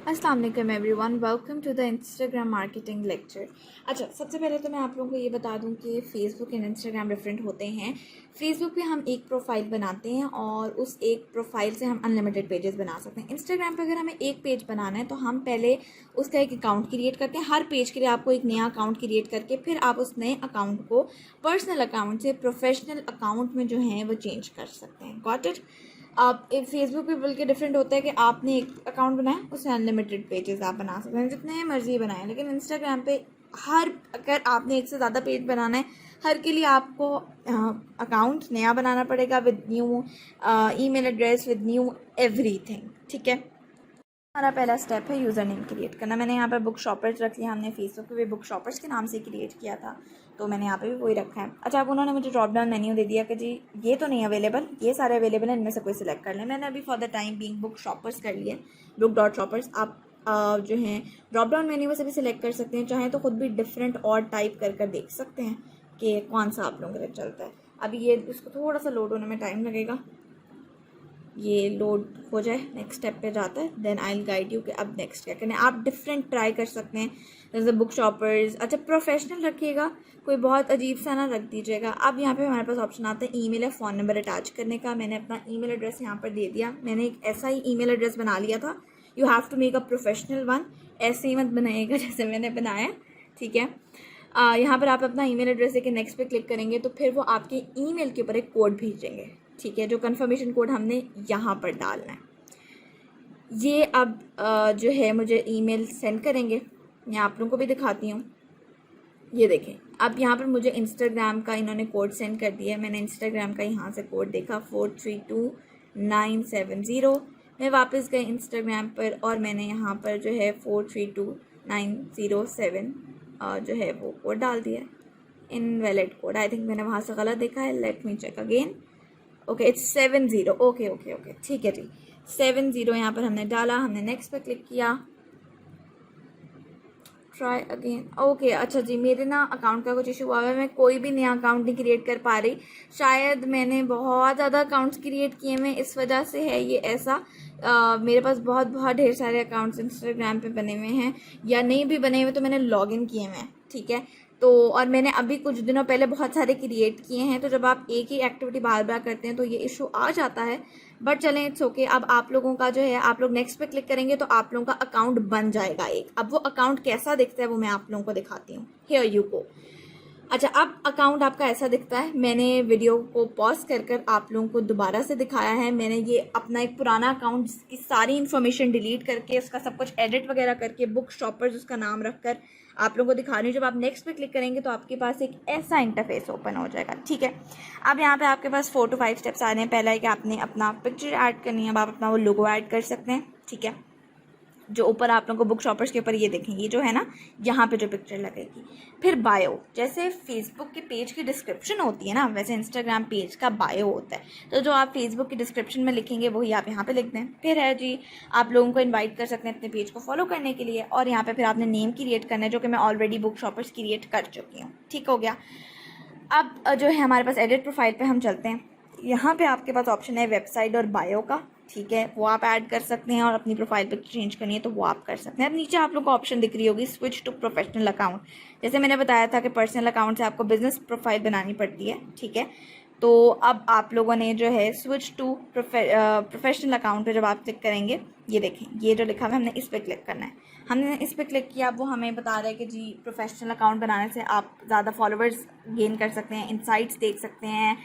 अस्सलाम वालेकुम everyone, welcome to the Instagram marketing lecture. अच्छा, सबसे पहले तो मैं आप लोगों को ये बता दूं कि फ़ेसबुक एंड इंस्टाग्राम डिफरेंट होते हैं। फ़ेसबुक पे हम एक प्रोफाइल बनाते हैं और उस एक प्रोफाइल से हम अनलिमिटेड पेजेस बना सकते हैं। इंस्टाग्राम पे अगर हमें एक पेज बनाना है तो हम पहले उसका एक अकाउंट क्रिएट करते हैं। हर पेज के लिए आपको एक नया अकाउंट क्रिएट करके फिर आप उस नए अकाउंट को पर्सनल अकाउंट से प्रोफेशनल अकाउंट में जो है वो चेंज कर सकते हैं। Got it? आप एक फेसबुक पे बल्कि डिफरेंट होता है कि आपने एक अकाउंट बनाया, उससे अनलिमिटेड पेजेस आप बना सकते हैं, जितने मर्जी बनाएं। लेकिन इंस्टाग्राम पे अगर आपने एक से ज़्यादा पेज बनाना है, हर के लिए आपको अकाउंट नया बनाना पड़ेगा with new email address, with new everything. ठीक है, हमारा पहला स्टेप है यूज़र नेम क्रिएट करना। मैंने यहाँ पर बुक शॉपर्स रख लिया। हमने फेसबुक पे भी बुक शॉपर्स के नाम से क्रिएट किया था, तो मैंने यहाँ पे भी वही रखा है। अच्छा, अब उन्होंने मुझे ड्रॉप डाउन मेन्यू दे दिया कि जी ये तो नहीं अवेलेबल, ये सारे अवेलेबल हैं, इनमें से कोई सिलेक्ट कर लें। मैंने अभी for the time being book shoppers कर लिए, बुक डॉट शॉपर्स। आप जो हैं ड्रॉप डाउन मेन्यू में से भी सिलेक्ट कर सकते हैं, चाहें तो खुद भी डिफरेंट और टाइप कर देख सकते हैं कि कौन सा आप लोगों के लिए चलता है। अभी ये इसको थोड़ा सा लोड होने में टाइम लगेगा, ये लोड हो जाए, नेक्स्ट स्टेप पे जाता है, then I will guide you कि अब नेक्स्ट क्या करना है। आप डिफरेंट ट्राई कर सकते हैं, जैसे बुक शॉपर्स। अच्छा, प्रोफेशनल रखिएगा, कोई बहुत अजीब सा ना रख दीजिएगा। अब यहाँ पे हमारे पास ऑप्शन आता है ईमेल या फ़ोन नंबर अटैच करने का। मैंने अपना ईमेल एड्रेस यहाँ पर दे दिया। मैंने एक ऐसा ही ईमेल एड्रेस बना लिया था। You have to make a professional one, ऐसे ही मत बनाइएगा जैसे मैंने बनाया। ठीक है, यहाँ पर आप अपना ईमेल एड्रेस देके नेक्स्ट पे क्लिक करेंगे तो फिर वो आपके ईमेल के ऊपर एक कोड भेजेंगे। ठीक है, जो कंफर्मेशन कोड हमने यहाँ पर डालना है। ये अब जो है मुझे ईमेल सेंड करेंगे। मैं आप लोगों को भी दिखाती हूँ, ये देखें। अब यहाँ पर मुझे इंस्टाग्राम का इन्होंने कोड सेंड कर दिया है। मैंने इंस्टाग्राम का यहाँ से कोड देखा 432970। मैं वापस गई इंस्टाग्राम पर और मैंने यहाँ पर जो है 432907 जो है वो कोड डाल दिया है। इनवैलिड कोड, आई थिंक मैंने वहाँ से गलत देखा है। Let me check again. Okay, it's 70। Okay okay okay, ठीक है जी, 70 यहाँ पर हमने डाला। हमने नेक्स्ट पर क्लिक किया, ट्राई अगेन। ओके, अच्छा जी, मेरे ना अकाउंट का कुछ इशू हुआ है, मैं कोई भी नया अकाउंट नहीं क्रिएट कर पा रही। शायद मैंने बहुत ज़्यादा अकाउंट्स क्रिएट किए हैं, इस वजह से है ये ऐसा। मेरे पास बहुत बहुत ढेर सारे अकाउंट्स इंस्टाग्राम पे बने हुए हैं, या नहीं भी बने हुए तो मैंने लॉगिन किए हुए हैं। ठीक है, तो और मैंने अभी कुछ दिनों पहले बहुत सारे क्रिएट किए हैं, तो जब आप एक ही एक्टिविटी बार बार करते हैं तो ये इशू आ जाता है। बट चलें, इट्स ओके। अब आप लोगों का जो है, आप लोग नेक्स्ट पे क्लिक करेंगे तो आप लोगों का अकाउंट बन जाएगा एक। अब वो अकाउंट कैसा दिखता है वो मैं आप लोगों को दिखाती हूँ। Here you go. अच्छा, अब अकाउंट आपका ऐसा दिखता है। मैंने वीडियो को पॉज कर आप लोगों को दोबारा से दिखाया है। मैंने ये अपना एक पुराना अकाउंट की सारी इन्फॉर्मेशन डिलीट करके, उसका सब कुछ एडिट वगैरह करके, बुक शॉपर्स उसका नाम रखकर आप लोगों को दिखा रही हूँ। जब आप नेक्स्ट पे क्लिक करेंगे तो आपके पास एक ऐसा इंटरफेस ओपन हो जाएगा। ठीक है, अब यहाँ पे आपके पास 4 to 5 स्टेप्स आ रहे हैं। पहला है कि आपने अपना पिक्चर ऐड करनी है। अब आप अपना वो लोगो ऐड कर सकते हैं। ठीक है, जो ऊपर आप लोगों को बुक शॉपर्स के ऊपर ये देखेंगे, ये जो है ना, यहाँ पे जो पिक्चर लगेगी। फिर बायो, जैसे फेसबुक के पेज की डिस्क्रिप्शन होती है ना, वैसे इंस्टाग्राम पेज का बायो होता है। तो जो आप फेसबुक की डिस्क्रिप्शन में लिखेंगे वही आप यहाँ पे लिख दें। फिर है जी, आप लोगों को इन्वाइट कर सकते हैं अपने पेज को फॉलो करने के लिए, और यहाँ पे फिर आपने नेम क्रिएट करना है, जो कि मैं ऑलरेडी बुक शॉपर्स क्रिएट कर चुकी हूँ। ठीक हो गया। अब जो है हमारे पास एडिट प्रोफाइल पे हम चलते हैं। यहाँ पे आपके पास ऑप्शन है वेबसाइट और बायो का। ठीक है, वो आप ऐड कर सकते हैं, और अपनी प्रोफाइल पे चेंज करनी है तो वो आप कर सकते हैं। अब नीचे आप लोग को ऑप्शन दिख रही होगी स्विच टू प्रोफेशनल अकाउंट। जैसे मैंने बताया था कि पर्सनल अकाउंट से आपको बिजनेस प्रोफाइल बनानी पड़ती है। ठीक है, तो अब आप लोगों ने जो है स्विच टू प्रोफेशनल अकाउंट पे जब आप क्लिक करेंगे, ये देखें, ये जो लिखा हुआ है, हमने इस पर क्लिक करना है। हमने इस पर क्लिक किया, वो हमें बता रहा है कि जी प्रोफेशनल अकाउंट बनाने से आप ज़्यादा फॉलोअर्स गेन कर सकते हैं, इनसाइट्स देख सकते हैं,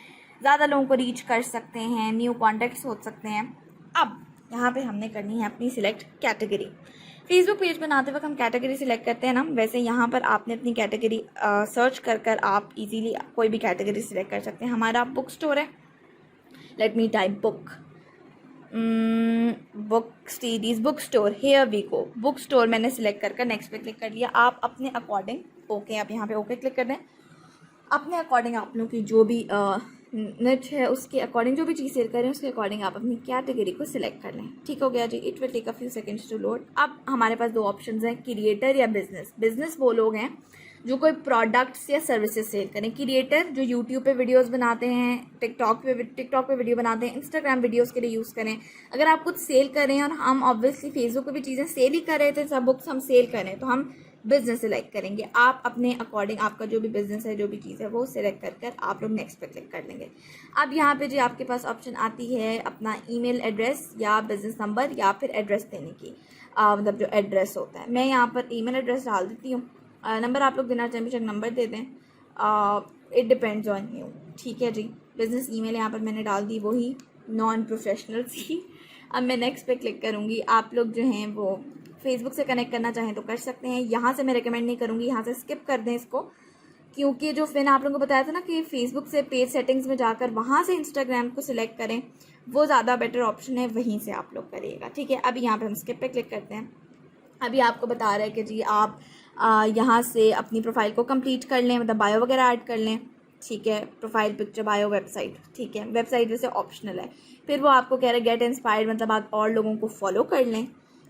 ज़्यादा लोगों को रीच कर सकते हैं, न्यू कॉन्टैक्ट्स हो सकते हैं। अब यहाँ पे हमने करनी है अपनी सिलेक्ट कैटेगरी। फेसबुक पेज बनाते वक्त हम कैटेगरी सिलेक्ट करते हैं ना, वैसे यहाँ पर आपने अपनी कैटेगरी सर्च कर आप इजीली कोई भी कैटेगरी सिलेक्ट कर सकते हैं। हमारा बुक स्टोर है, let me type book series book store, here we go. Book store मैंने सिलेक्ट कर नेक्स्ट पे क्लिक कर लिया। आप अपने अकॉर्डिंग ओके, आप यहाँ पे ओके क्लिक कर दें। अपने अकॉर्डिंग आप लोगों की जो भी नेट है उसके अकॉर्डिंग जो भी चीज़ सेल करें उसके अकॉर्डिंग आप अपनी कैटेगरी को सिलेक्ट कर लें। ठीक हो गया जी, it will take a few seconds to load. अब हमारे पास दो ऑप्शंस हैं, क्रिएटर या बिजनेस। बिजनेस वो लोग हैं जो कोई प्रोडक्ट्स या सर्विसेज सेल करें। क्रिएटर जो यूट्यूब पे वीडियोस बनाते हैं, टिकटॉक पे वीडियो बनाते हैं, इंस्टाग्राम वीडियोस के लिए यूज़ करें। अगर आप कुछ सेल कर रहे हैं और हम ऑब्वियसली फेसबुक पे भी चीज़ें सेल ही कर रहे थे, सब बुक्स हम सेल करें, तो हम बिजनेस सिलेक्ट करेंगे। आप अपने अकॉर्डिंग आपका जो भी बिजनेस है, जो भी चीज़ है, वो सिलेक्ट कर आप लोग नेक्स्ट पे क्लिक कर लेंगे। अब यहाँ पे जी आपके पास ऑप्शन आती है अपना ईमेल एड्रेस या बिजनेस नंबर या फिर एड्रेस देने की, मतलब जो एड्रेस होता है। मैं यहाँ पर ईमेल एड्रेस डाल देती हूँ। नंबर आप लोग देना चाहें बेशक नंबर दे दें, इट डिपेंड्स ऑन यू, ठीक है जी। बिजनेस ईमेल यहाँ पर मैंने डाल दी, वही नॉन प्रोफेशनल सी। अब मैं नेक्स्ट पे क्लिक करूँगी। आप लोग जो हैं वो फेसबुक से कनेक्ट करना चाहें तो कर सकते हैं। यहाँ से मैं रिकमेंड नहीं करूँगी, यहाँ से स्किप कर दें इसको, क्योंकि जो मैंने आप लोगों को बताया था ना कि फेसबुक से पेज सेटिंग्स में जाकर वहाँ से इंस्टाग्राम को सिलेक्ट करें, वो ज़्यादा बेटर ऑप्शन है, वहीं से आप लोग करिएगा, ठीक है। अभी यहाँ पे हम स्किप पे क्लिक करते हैं। अभी आपको बता रहा है कि जी आप यहाँ से अपनी प्रोफाइल को कंप्लीट कर लें, मतलब बायो वगैरह ऐड कर लें, ठीक है। प्रोफाइल पिक्चर बायो वेबसाइट, ठीक है। वेबसाइट वैसे ऑप्शनल है। फिर वो आपको कह रहा है गेट इंस्पायर्ड, मतलब आप और लोगों को फॉलो कर लें।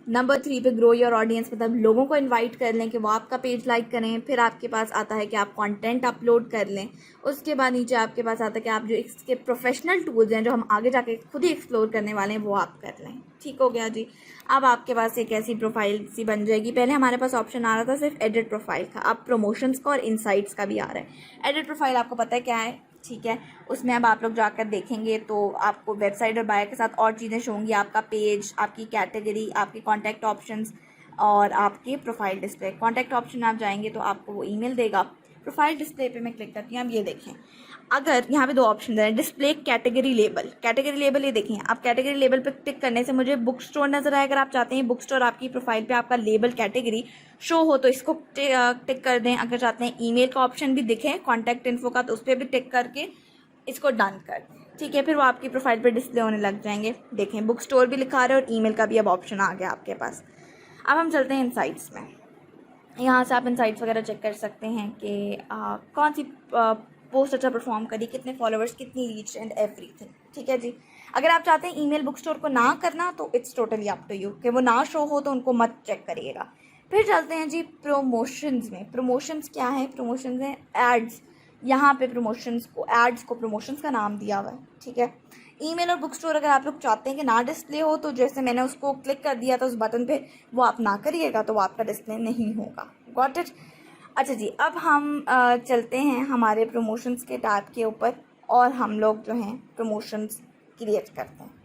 नंबर 3 पे ग्रो योर ऑडियंस, मतलब लोगों को इनवाइट कर लें कि वो आपका पेज लाइक करें। फिर आपके पास आता है कि आप कंटेंट अपलोड कर लें। उसके बाद नीचे आपके पास आता है कि आप जो इसके प्रोफेशनल टूल्स हैं जो हम आगे जाके खुद ही एक्सप्लोर करने वाले हैं, वो आप कर लें, ठीक हो गया जी। अब आपके पास एक ऐसी प्रोफाइल सी बन जाएगी। पहले हमारे पास ऑप्शन आ रहा था सिर्फ एडिट प्रोफाइल का, अब प्रमोशंस का और इनसाइट्स का भी आ रहा है। एडिट प्रोफाइल आपको पता है क्या है, ठीक है। उसमें अब आप लोग जाकर देखेंगे तो आपको वेबसाइट और बायो के साथ और चीज़ें शो होंगी, आपका पेज, आपकी कैटेगरी, आपके कॉन्टैक्ट ऑप्शंस और आपके प्रोफाइल डिस्प्ले। कॉन्टैक्ट ऑप्शन आप जाएंगे तो आपको वो ईमेल देगा। प्रोफाइल डिस्प्ले पे मैं क्लिक करती हूँ। अब ये देखें, अगर यहाँ पे 2 ऑप्शन है, display category label. Category label ये देखें, आप कैटेगरी लेबल पे टिक करने से मुझे बुक स्टोर नजर आए। अगर आप चाहते हैं बुक स्टोर आपकी प्रोफाइल पे आपका लेबल कैटेगरी शो हो तो इसको टिक कर दें। अगर चाहते हैं ईमेल का ऑप्शन भी दिखे कॉन्टैक्ट इन्फो का, तो उस पर भी टिक करके इसको डन कर दें, ठीक है। फिर वो आपकी प्रोफाइल पे डिस्प्ले होने लग जाएंगे। देखें बुक स्टोर भी लिखा रहा है और ईमेल का भी अब ऑप्शन आ गया आपके पास। अब हम चलते हैं इनसाइट्स में। यहाँ से आप इनसाइट्स वगैरह चेक कर सकते हैं कि कौन सी पोस्ट अच्छा परफॉर्म करी, कितने फॉलोअर्स, कितनी रीच एंड एवरीथिंग, ठीक है जी। अगर आप चाहते हैं ईमेल बुक स्टोर को ना करना तो it's totally up to you, कि वो ना शो हो तो उनको मत चेक करिएगा। फिर चलते हैं जी प्रमोशंस में। प्रमोशंस क्या है? प्रमोशंस हैं एड्स। यहाँ पे प्रमोशंस को, एड्स को प्रमोशंस का नाम दिया हुआ है, ठीक है। ईमेल और बुक स्टोर अगर आप लोग चाहते हैं कि ना डिस्प्ले हो, तो जैसे मैंने उसको क्लिक कर दिया था उस बटन पे, वो आप ना करिएगा तो वो आपका डिस्प्ले नहीं होगा। Got it? अच्छा जी, अब हम चलते हैं हमारे प्रमोशंस के टैब के ऊपर और हम लोग जो हैं प्रमोशंस क्रिएट करते हैं।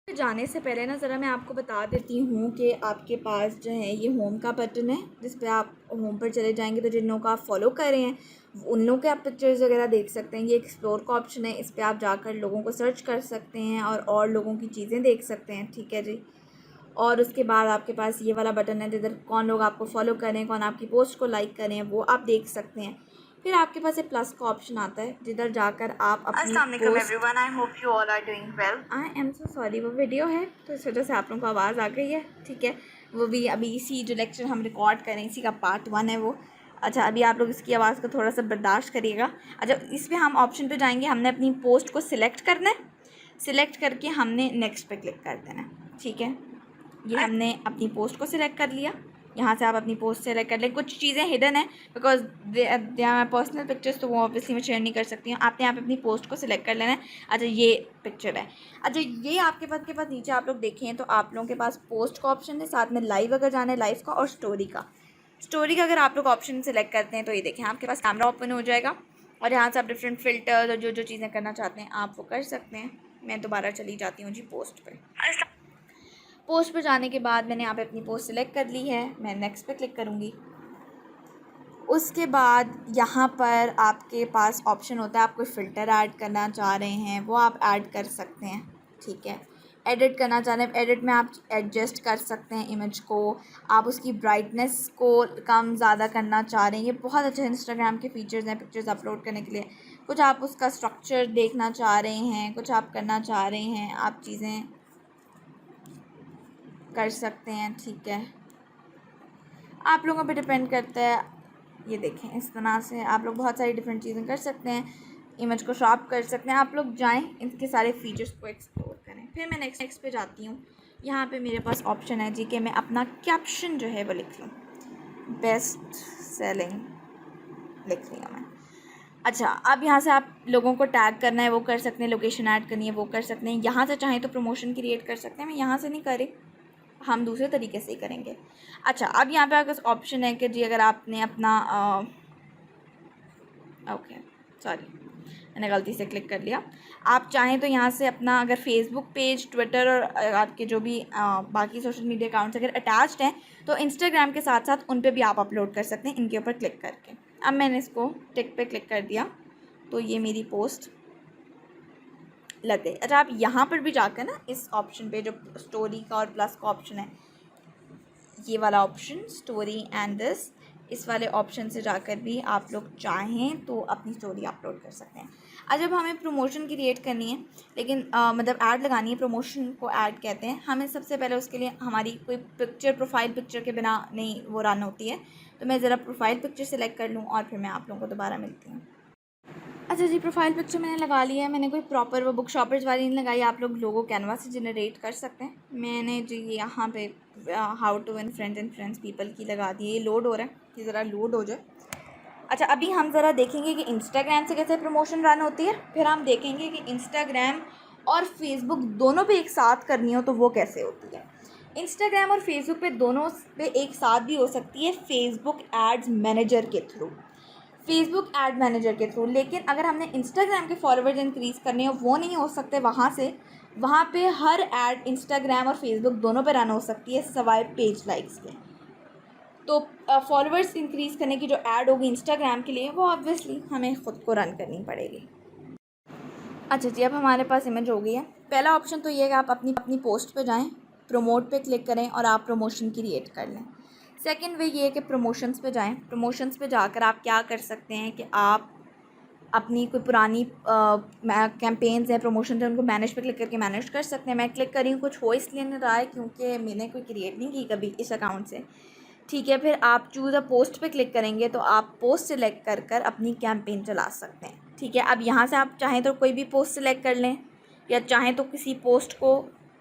जाने से पहले ना ज़रा मैं आपको बता देती हूँ कि आपके पास जो है ये होम का बटन है, जिस पे आप होम पर चले जाएंगे तो जिन लोगों को आप फॉलो कर रहे हैं उन लोगों के आप पिक्चर्स वगैरह देख सकते हैं। ये एक्सप्लोर का ऑप्शन है, इस पर आप जाकर लोगों को सर्च कर सकते हैं और लोगों की चीज़ें देख सकते हैं, ठीक है जी। और उसके बाद आपके पास ये वाला बटन है जिधर कौन लोग आपको फॉलो करें, कौन आपकी पोस्ट को लाइक करें, वो आप देख सकते हैं। फिर आपके पास एक प्लस का ऑप्शन आता है जिधर जाकर आप अपनी everyone, I hope you all are doing well. I am so sorry, वो वीडियो है तो इस वजह से आप लोगों को आवाज़ आ गई है, ठीक है। वो भी अभी इसी जो लेक्चर हम रिकॉर्ड करें इसी का पार्ट 1 है वो। अच्छा, अभी आप लोग इसकी आवाज़ को थोड़ा सा बर्दाश्त करिएगा। अच्छा, इस पर हम ऑप्शन पे जाएंगे, हमने अपनी पोस्ट को सिलेक्ट करना है। सिलेक्ट करके हमने नेक्स्ट पे क्लिक कर देना है, ठीक है। ये हमने अपनी पोस्ट को सिलेक्ट कर लिया। यहाँ से आप अपनी पोस्ट सेलेक्ट कर लें। कुछ चीज़ें हिडन है because they are personal pictures, तो वो ऑब्वियसली मैं शेयर नहीं कर सकती हूँ। आपने यहाँ पे अपनी पोस्ट को सिलेक्ट कर लेना है। अच्छा, ये पिक्चर है। अच्छा, ये आपके पास नीचे आप लोग देखें तो आप लोगों के पास पोस्ट का ऑप्शन है, साथ में लाइव अगर जाना है लाइव का, और स्टोरी का। स्टोरी का अगर आप लोग ऑप्शन सेलेक्ट करते हैं तो ये देखें आपके पास कैमरा ओपन हो जाएगा और यहाँ से आप डिफरेंट फिल्टर्स और जो जो चीज़ें करना चाहते हैं आप वो कर सकते हैं। मैं दोबारा चली जाती हूँ जी पोस्ट पर। पोस्ट पर जाने के बाद मैंने यहाँ पे अपनी पोस्ट सिलेक्ट कर ली है, मैं नेक्स्ट पे क्लिक करूँगी। उसके बाद यहाँ पर आपके पास ऑप्शन होता है, आप कोई फ़िल्टर ऐड करना चाह रहे हैं वो आप ऐड कर सकते हैं, ठीक है। एडिट करना चाह रहे हैं, एडिट में आप एडजस्ट कर सकते हैं इमेज को, आप उसकी ब्राइटनेस को कम ज़्यादा करना चाह रहे हैं। ये बहुत अच्छे इंस्टाग्राम के फीचर्स हैं पिक्चर्स अपलोड करने के लिए। कुछ आप उसका स्ट्रक्चर देखना चाह रहे हैं, कुछ आप करना चाह रहे हैं, आप चीज़ें कर सकते हैं, ठीक है। आप लोगों पे डिपेंड करता है। ये देखें इस तरह से आप लोग बहुत सारी डिफरेंट चीज़ें कर सकते हैं, इमेज को शॉर्प कर सकते हैं। आप लोग जाएं इनके सारे फीचर्स को एक्सप्लोर करें। फिर मैं नेक्स्ट पे जाती हूँ। यहाँ पे मेरे पास ऑप्शन है जी कि मैं अपना कैप्शन जो है वो लिख लूँ। बेस्ट सेलिंग लिख रही हूँ मैं। अच्छा, अब यहाँ से आप लोगों को टैग करना है वो कर सकते हैं, लोकेशन ऐड करनी है वो कर सकते हैं। यहाँ से चाहें तो प्रमोशन क्रिएट कर सकते हैं, मैं यहाँ से नहीं करी, हम दूसरे तरीके से ही करेंगे। अच्छा, अब यहाँ पे अगर ऑप्शन है कि जी अगर आपने अपना ओके सॉरी मैंने गलती से क्लिक कर लिया। आप चाहें तो यहाँ से अपना अगर फेसबुक पेज, ट्विटर और आपके जो भी बाकी सोशल मीडिया अकाउंट्स अगर अटैच्ड हैं तो इंस्टाग्राम के साथ साथ उन पे भी आप अपलोड कर सकते हैं इनके ऊपर क्लिक करके। अब मैंने इसको टिक पे क्लिक कर दिया तो ये मेरी पोस्ट लग गई। अच्छा, आप यहाँ पर भी जाकर ना इस ऑप्शन पे जो स्टोरी का और प्लस का ऑप्शन है, ये वाला ऑप्शन स्टोरी एंड दिस, इस वाले ऑप्शन से जाकर भी आप लोग चाहें तो अपनी स्टोरी अपलोड कर सकते हैं। अब जब हमें प्रमोशन क्रिएट करनी है, लेकिन मतलब ऐड लगानी है, प्रमोशन को ऐड कहते हैं, हमें सबसे पहले उसके लिए हमारी कोई पिक्चर, प्रोफाइल पिक्चर के बिना नहीं वो रन होती है। तो मैं ज़रा प्रोफाइल पिक्चर सेलेक्ट कर लूँ और फिर मैं आप लोगों को दोबारा मिलती हूँ। अच्छा जी, प्रोफाइल पिक्चर मैंने लगा लिया है। मैंने कोई प्रॉपर वो बुक शॉपर्स वाली नहीं लगाई, आप लोग लोगो कैनवा से जनरेट कर सकते हैं। मैंने जी यहाँ पे how to win friends and friends people की लगा दी है। ये लोड हो रहा है, ये ज़रा लोड हो जाए। अच्छा, अभी हम ज़रा देखेंगे कि इंस्टाग्राम से कैसे प्रमोशन रन होती है, फिर हम देखेंगे कि इंस्टाग्राम और फेसबुक दोनों पे एक साथ करनी हो तो वो कैसे होती है। इंस्टाग्राम और फेसबुक पे दोनों पे एक साथ भी हो सकती है फेसबुक एड्स मैनेजर के थ्रू, फेसबुक एड मैनेजर के थ्रू। लेकिन अगर हमने इंस्टाग्राम के फॉलोवर्स इंक्रीज़ करने हो वो नहीं हो सकते वहाँ से। वहाँ पे हर ऐड इंस्टाग्राम और फेसबुक दोनों पे रन हो सकती है सवाए पेज लाइक्स के। तो फॉलोवर्स इंक्रीज़ करने की जो ऐड होगी इंस्टाग्राम के लिए वो ऑब्वियसली हमें ख़ुद को रन करनी पड़ेगी। अच्छा जी, अब हमारे पास इमेज हो गई है। पहला ऑप्शन तो ये है कि आप अपनी पोस्ट पे जाएं, प्रमोट पे क्लिक करें और आप प्रमोशन क्रिएट कर लें। सेकंड वे ये है कि प्रमोशंस पे जाएं। प्रमोशंस पे जाकर आप क्या कर सकते हैं कि आप अपनी कोई पुरानी कैंपेन्स हैं, प्रमोशन है, उनको मैनेज पे क्लिक करके मैनेज कर सकते हैं। मैं क्लिक करी हूँ, कुछ हो इसलिए नहीं रहा है क्योंकि मैंने कोई क्रिएट नहीं की कभी इस अकाउंट से। ठीक है, फिर आप चूज़ अ पोस्ट पे क्लिक करेंगे तो आप पोस्ट सेलेक्ट कर कर अपनी कैंपेन चला सकते हैं। ठीक है, अब यहाँ से आप चाहें तो कोई भी पोस्ट सेलेक्ट कर लें या चाहें तो किसी पोस्ट को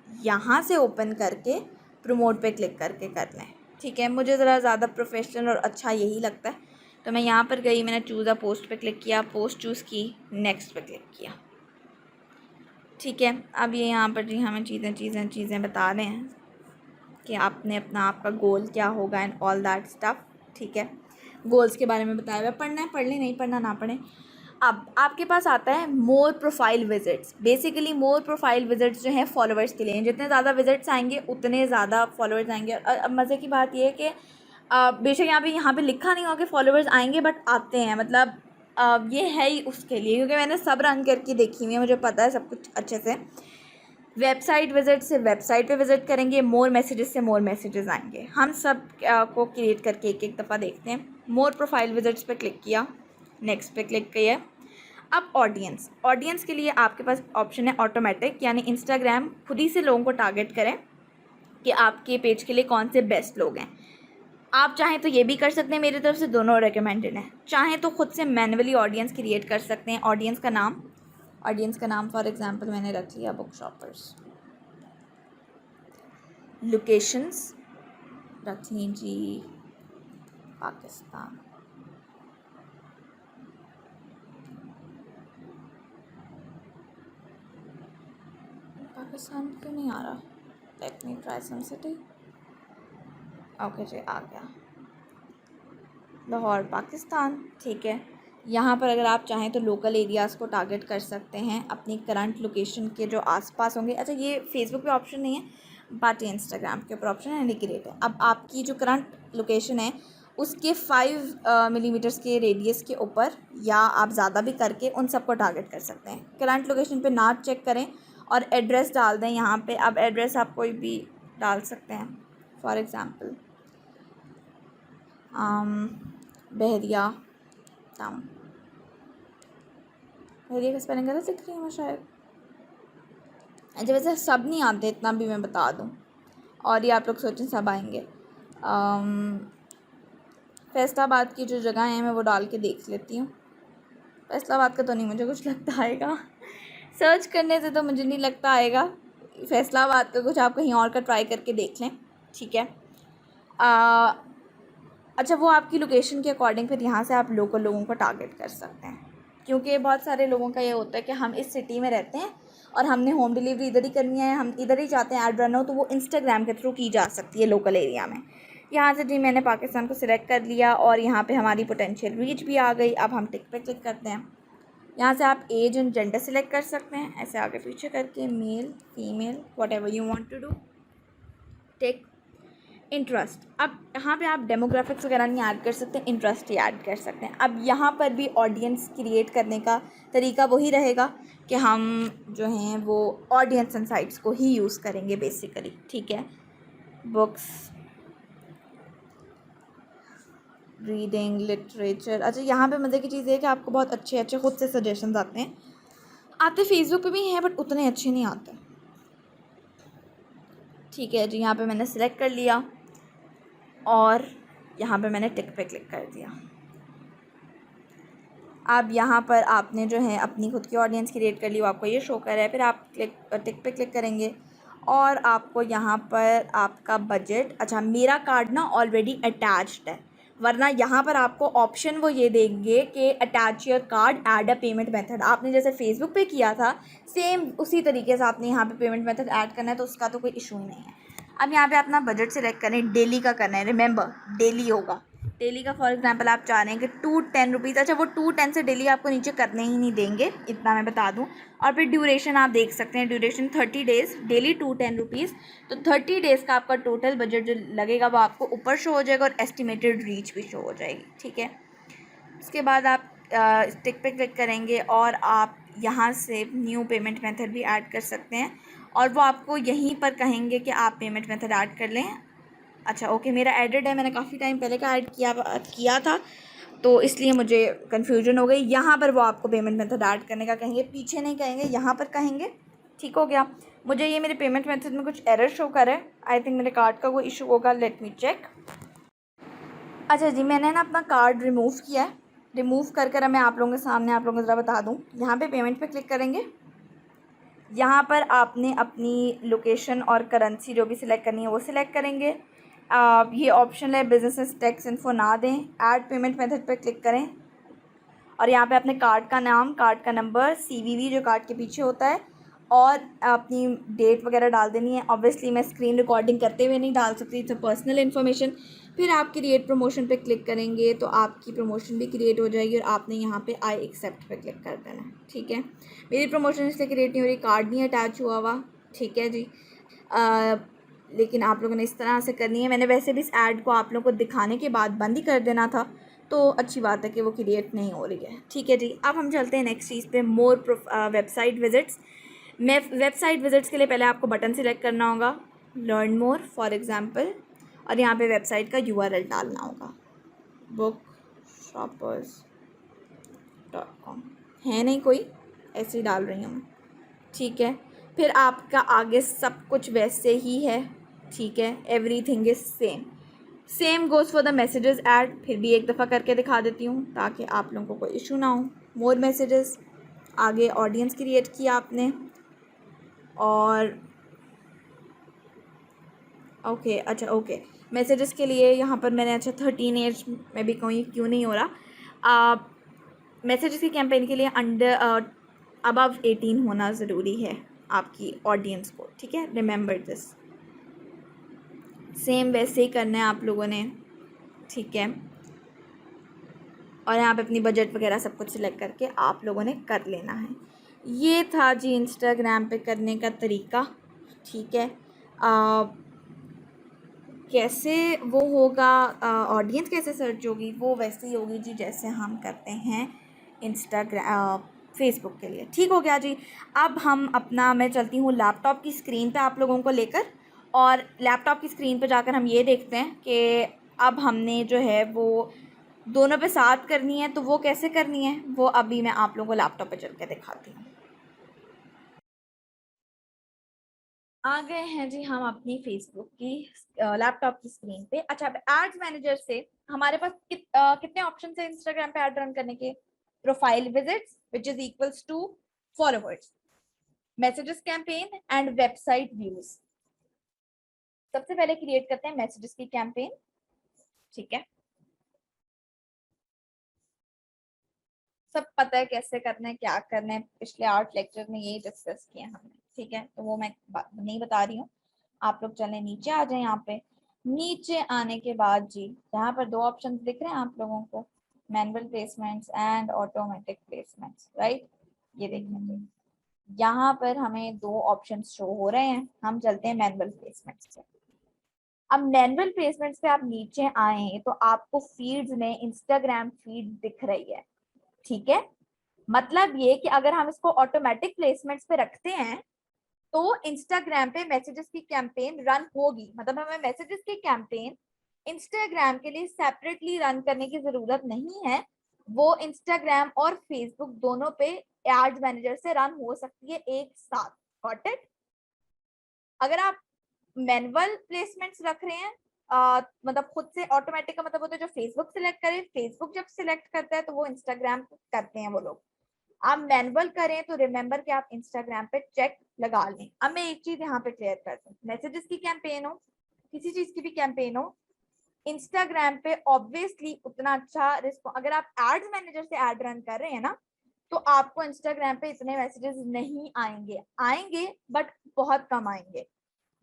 यहाँ से ओपन करके प्रमोट पे क्लिक करके कर लें। ठीक है, मुझे ज़रा ज़्यादा प्रोफेशनल और अच्छा यही लगता है तो मैं यहाँ पर गई, मैंने चूज़ अ पोस्ट पे क्लिक किया, पोस्ट चूज़ की, नेक्स्ट पे क्लिक किया। ठीक है, अब ये यहाँ पर जी हमें चीज़ें बता रहे हैं कि आपने आपका गोल क्या होगा एंड ऑल दैट स्टफ। ठीक है, गोल्स के बारे में बताया हुआ, पढ़ना है पढ़ लें, नहीं पढ़ना ना पढ़ें। अब आपके पास आता है more profile visits. Basically more profile visits जो हैं फॉलोअर्स के लिए, जितने ज़्यादा विजिट्स आएंगे उतने ज़्यादा फॉलोअर्स आएंगे। अब मज़े की बात यह है कि बेशक यहाँ पे लिखा नहीं होगा कि फॉलोअर्स आएंगे बट आते हैं, मतलब ये है ही उसके लिए, क्योंकि मैंने सब रन करके देखी हुई है, मुझे पता है सब कुछ अच्छे से। वेबसाइट विजिट से वेबसाइट पे विजिट करेंगे, मोर मैसेजेस से मोर मैसेजेस आएंगे। हम सब को क्रिएट करके एक एक दफ़ा देखते हैं। मोर प्रोफाइल विजिट्स पे क्लिक किया, नेक्स्ट पे क्लिक किया। अब ऑडियंस के लिए आपके पास ऑप्शन है ऑटोमेटिक, यानी इंस्टाग्राम खुद ही से लोगों को टारगेट करें कि आपके पेज के लिए कौन से बेस्ट लोग हैं। आप चाहें तो ये भी कर सकते हैं, मेरी तरफ से दोनों रिकमेंडेड हैं। चाहें तो खुद से मैनुअली ऑडियंस क्रिएट कर सकते हैं। ऑडियंस का नाम फॉर एग्जांपल मैंने रख लिया बुक शॉपर्स। लोकेशंस रख लीजिए पाकिस्तान। पाकिस्तान क्यों नहीं आ रहा? Let me try some city. Okay जी, आ गया लाहौर पाकिस्तान। ठीक है, यहाँ पर अगर आप चाहें तो लोकल एरियाज़ को टारगेट कर सकते हैं अपनी करंट लोकेशन के जो आसपास होंगे। अच्छा, ये फेसबुक पे ऑप्शन नहीं है बट ये इंस्टाग्राम के ऊपर ऑप्शन है, इंडिकेट है। अब आपकी जो करंट लोकेशन है उसके 5 मिलीमीटर्स के रेडियस के ऊपर या आप ज़्यादा भी करके उन सबको टारगेट कर सकते हैं। करंट लोकेशन पे ना चेक करें और एड्रेस डाल दें यहाँ पे। अब एड्रेस आप कोई भी डाल सकते हैं, फॉर एग्ज़ाम्पल बहरिया टाउन। बहरिया का स्पेलिंग गलत लिख रही हूँ मैं शायद। अच्छा, वैसे सब नहीं आते, इतना भी मैं बता दूँ, और ये आप लोग सोचें सब आएंगे। फैसलाबाद की जो जगह है मैं वो डाल के देख लेती हूँ। फैसलाबाद का तो नहीं मुझे कुछ लगता आएगा, सर्च करने से तो मुझे नहीं लगता आएगा फैसलाबाद का कुछ। आप कहीं और का ट्राई करके देख लें। ठीक है, अच्छा, वो आपकी लोकेशन के अकॉर्डिंग फिर यहाँ से आप लोकल लोगों को टारगेट कर सकते हैं, क्योंकि बहुत सारे लोगों का ये होता है कि हम इस सिटी में रहते हैं और हमने होम डिलीवरी इधर ही करनी है, हम इधर ही चाहते हैं ऐड रन हो, तो वो इंस्टाग्राम के थ्रू की जा सकती है लोकल एरिया में। यहाँ से जी मैंने पाकिस्तान को सिलेक्ट कर लिया और यहाँ पे हमारी पोटेंशियल रीच भी आ गई। अब हम टिक पे क्लिक करते हैं। यहाँ से आप एज एंड जेंडर सेलेक्ट कर सकते हैं, ऐसे आगे पीछे करके, male female whatever you want to do. Tick. Interest, अब यहाँ पे आप डेमोग्राफिक्स वगैरह नहीं ऐड कर सकते, इंटरेस्ट ही ऐड कर सकते हैं। अब यहाँ पर भी ऑडियंस क्रिएट करने का तरीका वही रहेगा कि हम जो हैं वो ऑडियंस इनसाइट्स को ही यूज़ करेंगे बेसिकली, ठीक है। Books, reading, literature. अच्छा, यहाँ पे मज़े की चीज़ है कि आपको बहुत अच्छे अच्छे खुद से सजेशंस आते फेसबुक पे भी हैं बट उतने अच्छे नहीं आते, ठीक है जी। यहाँ पे मैंने सिलेक्ट कर लिया और यहाँ पे मैंने टिक पे क्लिक कर दिया। अब यहाँ पर आपने जो है अपनी खुद की ऑडियंस क्रिएट कर ली, वो आपको ये शो कर रहा है। फिर आप टिक पे क्लिक करेंगे और आपको यहाँ पर आपका बजट, अच्छा मेरा कार्ड ना ऑलरेडी अटैच्ड है, वरना यहाँ पर आपको ऑप्शन वो ये देंगे कि attach your card, add a payment method. आपने जैसे फेसबुक पे किया था सेम उसी तरीके से आपने यहाँ पे पेमेंट मेथड ऐड करना है, तो उसका तो कोई इशू ही नहीं है। अब यहाँ पे अपना बजट सिलेक्ट करें, डेली का करना है, रिमेंबर डेली होगा। डेली का फॉर एग्जांपल आप चाह रहे हैं कि 210 रुपीज़, अच्छा वो 210 से डेली आपको नीचे करने ही नहीं देंगे, इतना मैं बता दूं। और फिर ड्यूरेशन आप देख सकते हैं, ड्यूरेशन 30 डेज़, डेली 210 रुपीज़, तो 30 डेज़ का आपका टोटल बजट जो लगेगा वो आपको ऊपर शो हो जाएगा और एस्टिमेटेड रीच भी शो हो जाएगी, ठीक है। उसके बाद आप टिक पे क्लिक करेंगे और आप यहाँ से न्यू पेमेंट मेथड भी ऐड कर सकते हैं और वो आपको यहीं पर कहेंगे कि आप पेमेंट मेथड ऐड कर लें। अच्छा ओके, मेरा एडेड है, मैंने काफ़ी टाइम पहले का ऐड किया था, तो इसलिए मुझे कन्फ्यूजन हो गई। यहाँ पर वो आपको पेमेंट मेथड ऐड करने का कहेंगे, पीछे नहीं कहेंगे, यहाँ पर कहेंगे, ठीक हो गया। मुझे ये मेरे पेमेंट मेथड में कुछ एरर शो कर है, आई थिंक मेरे कार्ड का कोई इशू होगा, लेट मी चेक। अच्छा जी, मैंने ना अपना कार्ड रिमूव किया है, रिमूव कर मैं आप लोगों के सामने आप लोगों को ज़रा बता दूँ। यहाँ पे पेमेंट पे क्लिक करेंगे, यहाँ पर आपने अपनी लोकेशन और करेंसी जो भी सिलेक्ट करनी है वो सिलेक्ट करेंगे। ये ऑप्शन है बिजनेस टैक्स इन्फो ना दें, ऐड पेमेंट मेथड पर क्लिक करें और यहाँ पे अपने कार्ड का नाम, कार्ड का नंबर, CVV जो कार्ड के पीछे होता है, और अपनी डेट वगैरह डाल देनी है। ऑब्वियसली मैं स्क्रीन रिकॉर्डिंग करते हुए नहीं डाल सकती, इट्स पर्सनल इन्फॉर्मेशन। फिर आप क्रिएट प्रमोशन पे क्लिक करेंगे तो आपकी प्रमोशन भी क्रिएट हो जाएगी और आपने यहाँ पे आई एक्सेप्ट पे क्लिक कर देना है, ठीक है। मेरी प्रमोशन इसलिए क्रिएट नहीं हो रही, कार्ड नहीं अटैच हुआ हुआ, ठीक है जी। लेकिन आप लोगों ने इस तरह से करनी है। मैंने वैसे भी इस ऐड को आप लोगों को दिखाने के बाद बंद ही कर देना था, तो अच्छी बात है कि वो क्रिएट नहीं हो रही है, ठीक है जी। अब हम चलते हैं नेक्स्ट चीज़ पे, मोर वेबसाइट विजिट्स। मैं वेबसाइट विजिट्स के लिए पहले आपको बटन सिलेक्ट करना होगा, लर्न मोर फॉर एग्जांपल, और यहाँ पे वेबसाइट का URL डालना होगा, bookshoppers.com। है नहीं कोई, ऐसे ही डाल रही हूँ मैं, ठीक है। फिर आपका आगे सब कुछ वैसे ही है, ठीक है, everything is same goes for the messages add. फिर भी एक दफ़ा करके दिखा देती हूँ ताकि आप लोगों को कोई इशू ना हो। मोर मैसेजेस, आगे ऑडियंस क्रिएट किया आपने और ओके, अच्छा ओके, मैसेजेस के लिए यहाँ पर मैंने, अच्छा 13 एज में भी कोई क्यों नहीं हो रहा। मैसेजेस की कैंपेन के लिए अबव 18 होना ज़रूरी है आपकी ऑडियंस को, ठीक है, रिमेंबर दिस। सेम वैसे ही करना है आप लोगों ने, ठीक है। और यहाँ पे अपनी बजट वगैरह सब कुछ सिलेक्ट करके आप लोगों ने कर लेना है। ये था जी इंस्टाग्राम पे करने का तरीका, ठीक है। कैसे वो होगा, ऑडियंस कैसे सर्च होगी, वो वैसे ही होगी जी जैसे हम करते हैं फेसबुक के लिए, ठीक हो गया जी। अब हम अपना, मैं चलती हूँ लैपटॉप की स्क्रीन पे आप लोगों को लेकर, और लैपटॉप की स्क्रीन पे जाकर हम ये देखते हैं कि अब हमने जो है वो दोनों पे साथ करनी है, तो वो कैसे करनी है वो अभी मैं आप लोगों को लैपटॉप पे चल के दिखाती हूँ। आ गए हैं जी हम अपनी फेसबुक की लैपटॉप की स्क्रीन पे। अच्छा, एड्स मैनेजर से हमारे पास कितने ऑप्शन है इंस्टाग्राम पे ऐड रन करने के। Profile visits which is equals to followers, messages campaign and website views. सबसे पहले क्रिएट करते हैं मैसेजेस की कैंपेन, ठीक है। सब पता है कैसे करना है, क्या करना है, पिछले 8 लेक्चर में यही डिस्कस किया हमने, ठीक है, तो वो मैं नहीं बता रही हूँ। आप लोग चले नीचे आ जाए। यहाँ पे नीचे आने के बाद जी यहाँ पर 2 ऑप्शन दिख रहे हैं आप लोगों को, manual placements and automatic placements, right. ये देखिए यहाँ पर हमें 2 ऑप्शन शो हो रहे हैं। हम चलते हैं मैनुअल प्लेसमेंट्स पे। अब मैनुअल प्लेसमेंट्स पे आप नीचे आए तो आपको फीड्स में इंस्टाग्राम फीड दिख रही है, ठीक है। मतलब ये कि अगर हम इसको ऑटोमेटिक प्लेसमेंट्स पे रखते हैं तो इंस्टाग्राम पे मैसेजेस की कैंपेन रन होगी। मतलब हमें मैसेजेस की कैंपेन इंस्टाग्राम के लिए सेपरेटली रन करने की जरूरत नहीं है, वो इंस्टाग्राम और फेसबुक दोनों पे एड्स मैनेजर से रन हो सकती है एक साथ। Got it. अगर आप मैनुअल प्लेसमेंट्स रख रहे हैं मतलब खुद से, ऑटोमेटिक का मतलब होता है जो फेसबुक सिलेक्ट करे, फेसबुक जब सिलेक्ट करता है तो वो इंस्टाग्राम करते हैं वो लोग। आप मैनुअल करें तो रिमेंबर कि आप इंस्टाग्राम पे चेक लगा लें। अब मैं एक चीज यहाँ पे क्लियर कर दूं, मैसेजेस की कैंपेन हो, किसी चीज की भी कैंपेन हो, इंस्टाग्राम पे ऑब्वियसली उतना अच्छा रिस्पॉन्स, अगर आप एड्स मैनेजर से एड रन कर रहे हैं ना तो आपको इंस्टाग्राम पे इतने मैसेजेस नहीं आएंगे, आएंगे बट बहुत कम आएंगे,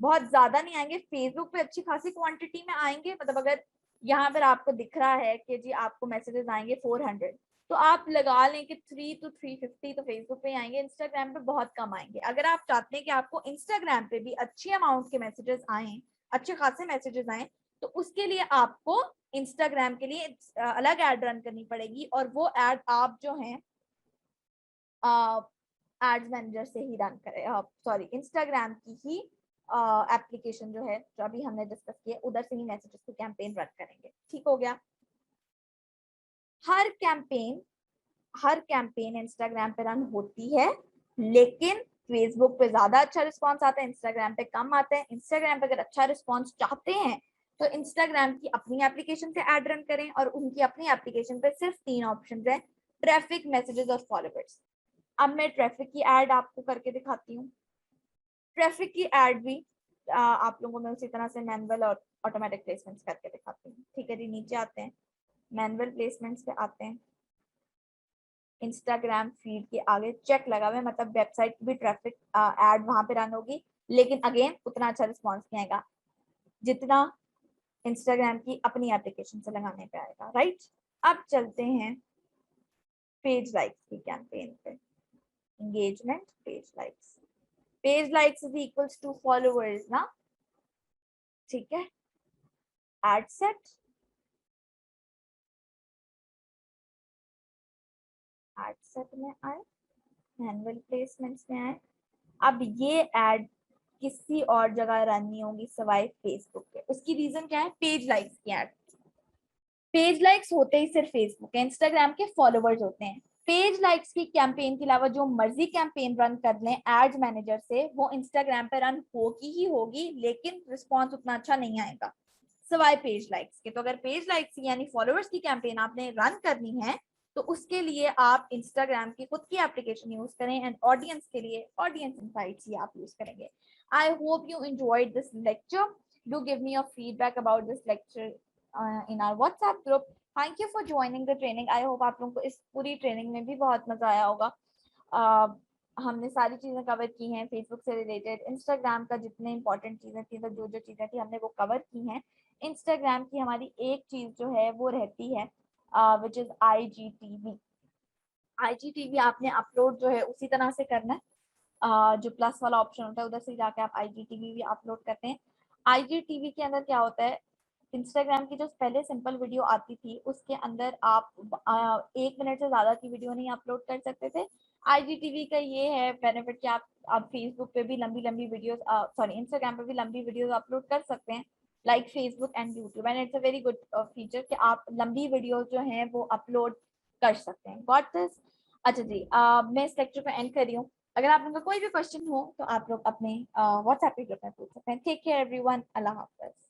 बहुत ज्यादा नहीं आएंगे। फेसबुक पे अच्छी खासी क्वांटिटी में आएंगे। मतलब अगर यहाँ पर आपको दिख रहा है कि जी आपको मैसेजेस आएंगे 400, तो आप लगा लें कि 3 to 350 तो फेसबुक पे आएंगे, इंस्टाग्राम पे बहुत कम आएंगे। अगर आप चाहते हैं कि आपको इंस्टाग्राम पे भी अच्छी अमाउंट के मैसेजेस आए, अच्छे खासे मैसेजेस आए, तो उसके लिए आपको इंस्टाग्राम के लिए अलग एड रन करनी पड़ेगी, और वो एड आप जो है एड्स मैनेजर से ही रन करें, सॉरी इंस्टाग्राम की ही एप्लीकेशन जो है जो अभी हमने डिस्कस किया उधर से ही मैसेजेस की कैंपेन रन करेंगे। ठीक हो गया। हर कैंपेन इंस्टाग्राम पे रन होती है, लेकिन फेसबुक पे ज्यादा अच्छा रिस्पांस आता है, इंस्टाग्राम पे कम आता है। इंस्टाग्राम पे अगर अच्छा रिस्पांस चाहते हैं तो इंस्टाग्राम की अपनी एप्लीकेशन से एड रन करें, और उनकी अपनी एप्लीकेशन पे सिर्फ 3 ऑप्शन है, ट्रैफिक, मैसेजेस और फॉलोवर्स। अब मैं ट्रैफिक की एड आपको करके दिखाती हूँ। ट्रैफिक की एड भी आप लोगों में उसी तरह से मैनुअल और ऑटोमेटिक प्लेसमेंट्स करके दिखाती हूँ। ठीक है जी, नीचे आते हैं, मैनुअल प्लेसमेंट्स पे आते हैं। इंस्टाग्राम फीड के आगे चेक लगा हुआ है, मतलब वेबसाइट की भी ट्रैफिक एड वहां पे रन होगी, लेकिन अगेन उतना अच्छा रिस्पॉन्स नहीं आएगा जितना इंस्टाग्राम की अपनी एप्लीकेशन से लगाने पे आएगा, राइट। अब चलते हैं पेज लाइक्स की कैंपेन पे। Engagement, page likes is equals to followers ना, ठीक है। एड सेट, में आए, मैनुअल प्लेसमेंट्स में आए। अब ये एड किसी और जगह रन नहीं होगी सवाए फेसबुक पे। उसकी रीजन क्या है? पेज लाइक्स की एड। पेज लाइक्स होते ही सिर्फ फेसबुक है, इंस्टाग्राम के फॉलोवर्स होते हैं। पेज लाइक्स की कैंपेन के अलावा जो मर्जी कैंपेन रन कर लें एड्स मैनेजर से, वो इंस्टाग्राम पे रन होगी ही होगी, लेकिन रिस्पॉन्स उतना अच्छा नहीं आएगा सवाए पेज लाइक्स के। तो अगर पेज लाइक्स यानी फॉलोवर्स की कैंपेन आपने रन करनी है तो उसके लिए आप इंस्टाग्राम की खुद की एप्लीकेशन यूज करें, एंड ऑडियंस के लिए ऑडियंस इनसाइट्स ही आप यूज करेंगे। आई hope you enjoyed this lecture. Do give me your feedback about this lecture in our WhatsApp group. Thank you for joining the training. I hope आप लोगों को इस पूरी ट्रेनिंग में भी बहुत मजा आया होगा। हमने सारी चीजें कवर की हैं फेसबुक से रिलेटेड, इंस्टाग्राम का जितने इंपॉर्टेंट चीजें थी, तो जो जो चीजें थी हमने वो कवर की हैं। इंस्टाग्राम की हमारी एक चीज जो है वो रहती है विच इज IGTV। IGTV आपने अपलोड जो है उसी तरह से करना है, जो प्लस वाला ऑप्शन होता है उधर से जाके आप IGTV भी अपलोड करते हैं। IGTV के अंदर क्या होता है, इंस्टाग्राम की जो पहले सिंपल वीडियो आती थी उसके अंदर आप 1 मिनट से ज्यादा की वीडियो नहीं अपलोड कर सकते थे। IGTV का ये है बेनिफिट कि आप फेसबुक पे भी लंबी लंबी वीडियोस, सॉरी इंस्टाग्राम पे भी लंबी वीडियोस अपलोड कर सकते हैं, like Facebook and YouTube, and it's a very good feature कि आप लंबी वीडियोस जो हैं वो अपलोड कर सकते हैं। Got this. अच्छा जी, मैं इस लेक्चर को एंड कर रही हूँ। अगर आप लोगों का कोई भी क्वेश्चन हो तो आप लोग अपने व्हाट्सएप पे ग्रुप में पूछ सकते हैं। टेक केयर एवरीवन, अल्लाह हाफ़िज़।